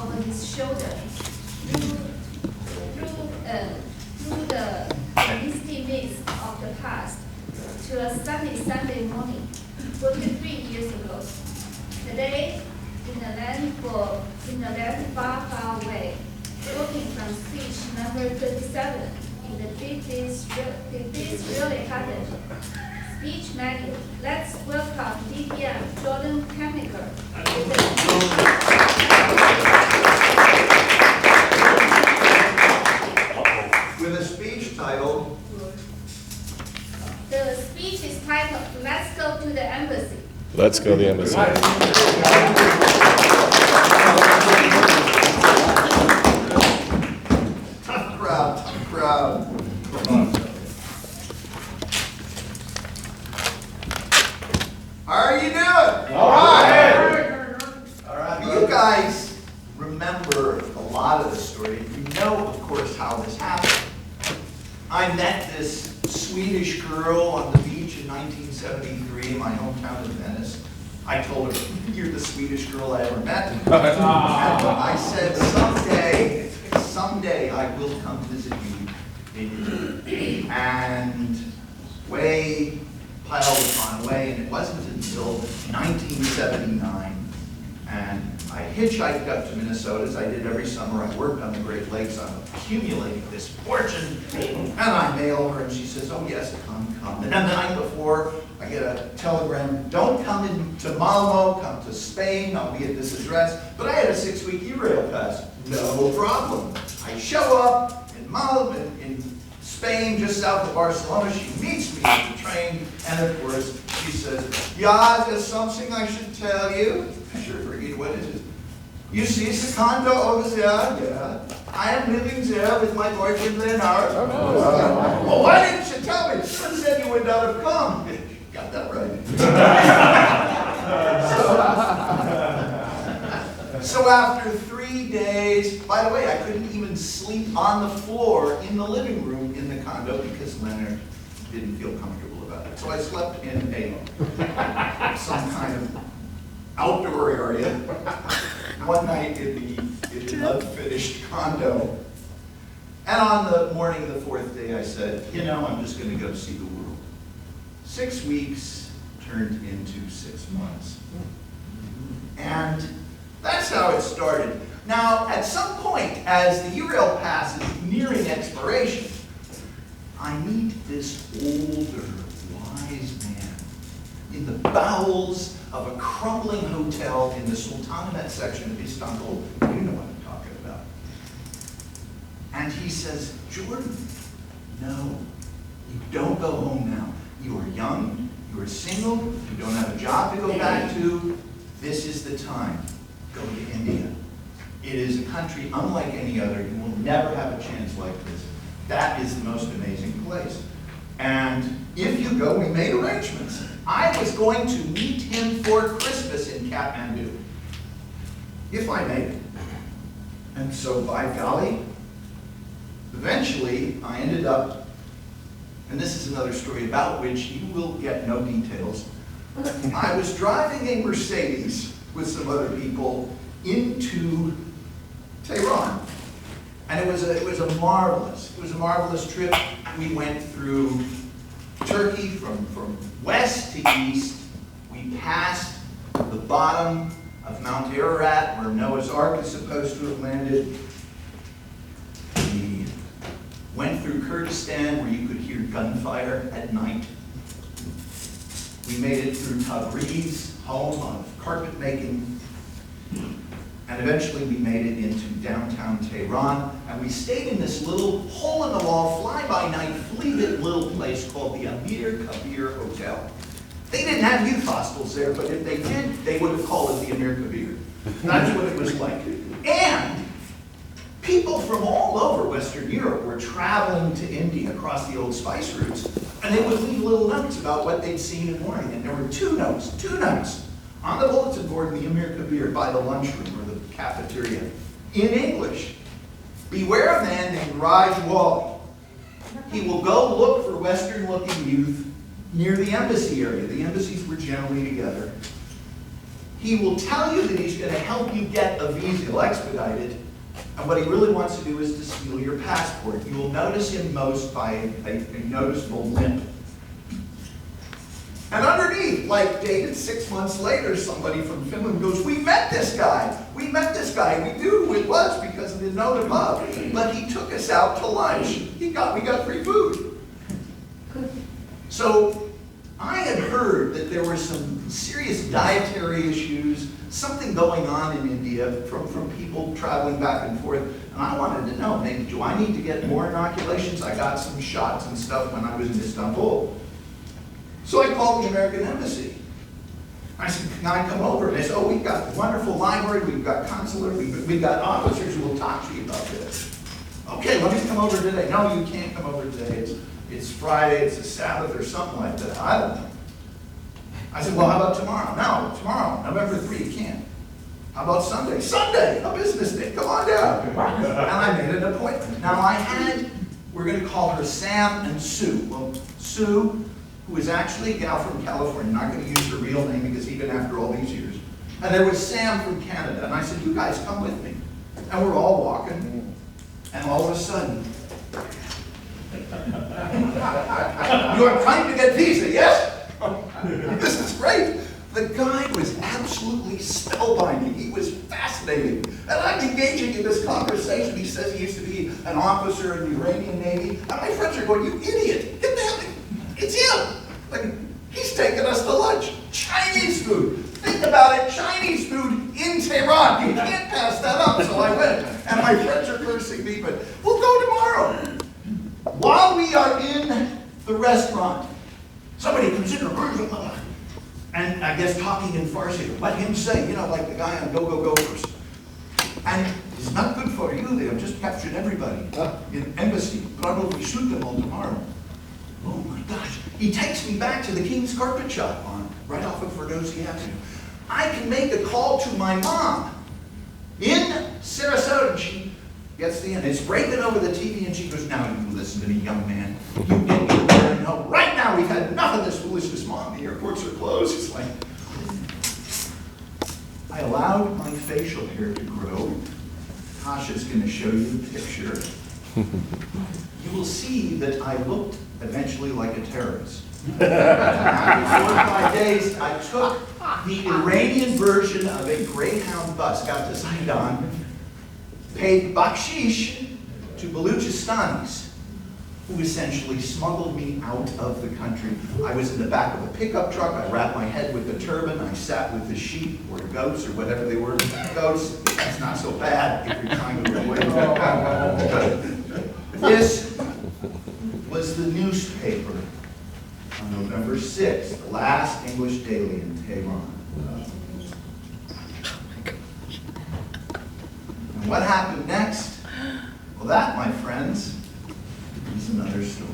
over his shoulder through the misty mist of the past to a sunny Sunday morning 43 years ago. Today, in the land far, far away, working from speech number 37 in the Did This Really Happen speech manual. Let's welcome DPM Jordan Camenker. With a speech titled. The speech is titled, Let's Go to the Embassy. Let's go to the embassy. Tough crowd. How are you doing? All right. You guys remember a lot of the story. You know, of course, how this happened. I met this Swedish girl on the beach in 1973 in my hometown of Venice. I told her, "You're the Swedish girl I ever met." And I said, someday I will come visit you in Italy. And way piled upon way, and it wasn't until 1979. And I hitchhiked up to Minnesota, as I did every summer. I worked on the Great Lakes. I'm accumulating this fortune. And I mail her, and she says, "Oh, yes, come. And then the night before, I get a telegram, "Don't come into Malmo, come to Spain. I'll be at this address." But I had a 6-week E-rail pass. No problem. I show up in Malmo, in Spain, just south of Barcelona. She meets me at the train, and of course, she says, "Yeah, there's something I should tell you." Sure, Brigitte, what is it? "You see the condo over there?" "Yeah. I am living there with my boyfriend Leonard." Oh, no. "Well, why didn't you tell me? You said you would not have come." Got that right. So after 3 days, by the way, I couldn't even sleep on the floor in the living room in the condo because Leonard didn't feel comfortable about it. So I slept in some kind of outdoor area one night in the unfinished condo. And on the morning of the 4th day, I said, I'm just going to go see the world. 6 weeks turned into 6 months. And that's how it started. Now, at some point, as the E-rail pass is nearing expiration, I meet this older, wise man in the bowels of a crumbling hotel in the Sultanahmet section of Istanbul. You know what I'm talking about. And he says, "Jordan, no, you don't go home now. You are young, you are single, you don't have a job to go back to. This is the time. Go to India. It is a country unlike any other. You will never have a chance like this. That is the most amazing place. And if you go," we made arrangements. I was going to meet him for Christmas in Kathmandu, if I made it. And so, by golly, eventually I ended up, and this is another story about which you will get no details. I was driving a Mercedes with some other people into Tehran. And it was a marvelous trip. We went through Turkey from west to east. We passed the bottom of Mount Ararat, where Noah's Ark is supposed to have landed. We went through Kurdistan, where you could hear gunfire at night. We made it through Tabriz, home of carpet making. And eventually we made it into downtown Tehran, and we stayed in this little hole-in-the-wall, fly-by-night, flea-bit little place called the Amir Kabir Hotel. They didn't have youth hostels there, but if they did, they would have called it the Amir Kabir. That's what it was like. And people from all over Western Europe were traveling to India across the old spice routes, and they would leave little notes about what they'd seen in the morning. And there were two notes on the bulletin board in the Amir Kabir by the lunchroom or the cafeteria in English. "Beware a man named Raj Wali. He will go look for Western-looking youth near the embassy area." The embassies were generally together. He will tell you that he's going to help you get a visa. He'll expedite it. And what he really wants to do is to steal your passport. You will notice him most by a noticeable limp. And underneath, like dated 6 months later, somebody from Finland goes, we met this guy. We met this guy. We knew who it was because of the note above. But he took us out to lunch. We got free food. So I had heard that there were some serious dietary issues, something going on in India from people traveling back and forth. And I wanted to know, maybe, do I need to get more inoculations? I got some shots and stuff when I was in Istanbul. So I called the American Embassy. I said, can I come over? And they said, oh, we've got a wonderful library, we've got consular, we've got officers who will talk to you about this. Okay, let me come over today. No, you can't come over today. It's Friday, it's a Sabbath or something like that. I don't know. I said, well, how about tomorrow? No, tomorrow, November 3, you can't. How about Sunday? Sunday, a business day, come on down. And I made an appointment. Now we're going to call her Sam and Sue. Well, Sue, who is actually a gal from California, not going to use her real name because even after all these years. And there was Sam from Canada. And I said, you guys come with me. And we're all walking. And all of a sudden, you are trying to get visa, yes? This is great. The guy was absolutely spellbinding. He was fascinating. And I'm engaging in this conversation. He says he used to be an officer in the Iranian Navy. And my friends are going, you idiot. Get the hell. It's him. Like, he's taking us to lunch. Chinese food. Think about it. Chinese food in Tehran. You can't pass that up. So I went. And my friends are cursing me, but we'll go tomorrow. While we are in the restaurant, somebody comes in and I guess talking in Farsi. Let him say, you know, like the guy on Go Go Gophers. And it's not good for you. They have just captured everybody in embassy. Probably shoot them all tomorrow. Oh my gosh. He takes me back to the King's Carpet Shop right off of Ferdozi Avenue. I can make a call to my mom in Sarasota. She gets the end. It's breaking over the TV and she goes, now you listen to me, young man. You get me there and help. Right now we've had enough of this foolishness, Mom. The airports are closed. It's like, I allowed my facial hair to grow. Tasha's going to show you the picture. You will see that I looked eventually like a terrorist. After 4 or 5 days, I took the Iranian version of a Greyhound bus, got to Zaidan, paid bakshish to Baluchistanis, who essentially smuggled me out of the country. I was in the back of a pickup truck. I wrapped my head with the turban. I sat with the sheep or goats or whatever they were. Goats, that's not so bad if you're trying to avoid that. This was the newspaper on November 6th, the last English daily in Tehran. And what happened next? Well, that, my friends, is another story.